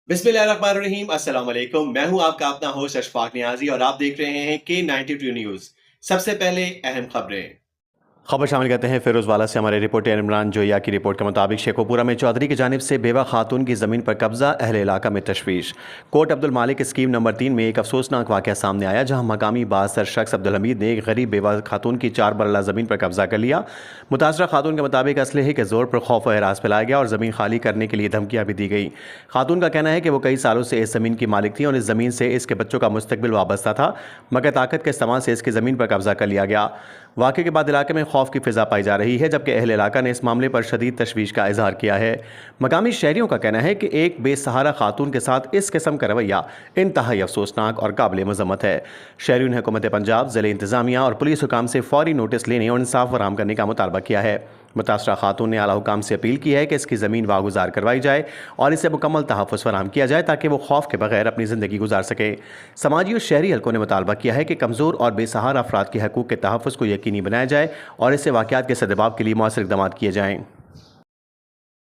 बिस्मिल्लाहिर्रहमानिर्रहीम अस्सलाम वालेकुम। मैं हूं आपका अपना होस्ट अशफाक नियाजी और आप देख रहे हैं K92 न्यूज़। सबसे पहले अहम खबरें। खबर शामिल करते हैं फिरोज वाला से। हमारे रिपोर्टर इमरान जोया की रिपोर्ट के मुताबिक शेखोपुरा में चौधरी की जानिब से बेवा खातून की ज़मीन पर कब्जा, अहले इलाका में तशवीश। कोट अब्दुल मालिक स्कीम नंबर 3 में एक अफसोसनाक वाक़या सामने आया, जहां मकामी बासर शख्स अब्दुल हमीद ने एक गरीब बेवा खातून की 4 मरला ज़मीन पर कब्जा कर लिया। मुतासरा खातून के मुताबिक असलहे के जोर पर खौफ व हरास फैलाया गया और ज़मीन खाली करने के लिए धमकियाँ भी दी गई। खातून का कहना है कि वो कई सालों से इस ज़मीन की मालिक थी और इस ज़मीन से इसके बच्चों का मुस्तकबिल वाबस्ता था, मगर ताकत के इस्तेमाल से इसकी ज़मीन पर कब्जा कर लिया गया। वाक़े के बाद इलाके में खौफ की फ़िज़ा पाई जा रही है, जबकि अहले इलाका ने इस मामले पर शदीद तशवीश का इजहार किया है। मकामी शहरियों का कहना है कि एक बेसहारा खातून के साथ इस किस्म का रवैया इंतहाई अफसोसनाक और काबिल मज़म्मत है। शहरियों ने हुकूमत पंजाब, ज़िले इंतज़ामिया और पुलिस हुकाम से फौरी नोटिस लेने और इंसाफ फराहम करने का मुतालबा किया है। मुतासरा खातून ने आला हुकाम से अपील की है कि इसकी ज़मीन वागुजार करवाई जाए और इसे मुकम्मल तहफ़्फ़ुज़ फराहम किया जाए ताकि वो खौफ के बगैर अपनी ज़िंदगी गुजार सके। समाजी और शहरी हलकों ने मुतालबा किया है कि कमज़ोर और बेसहारा अफराद के हकूक़ के तहफ़्फ़ुज़ को यकीनी बनाया जाए और इससे वाक़यात के सद्भाव के लिए मौसर इक़दामात किए जाएँ।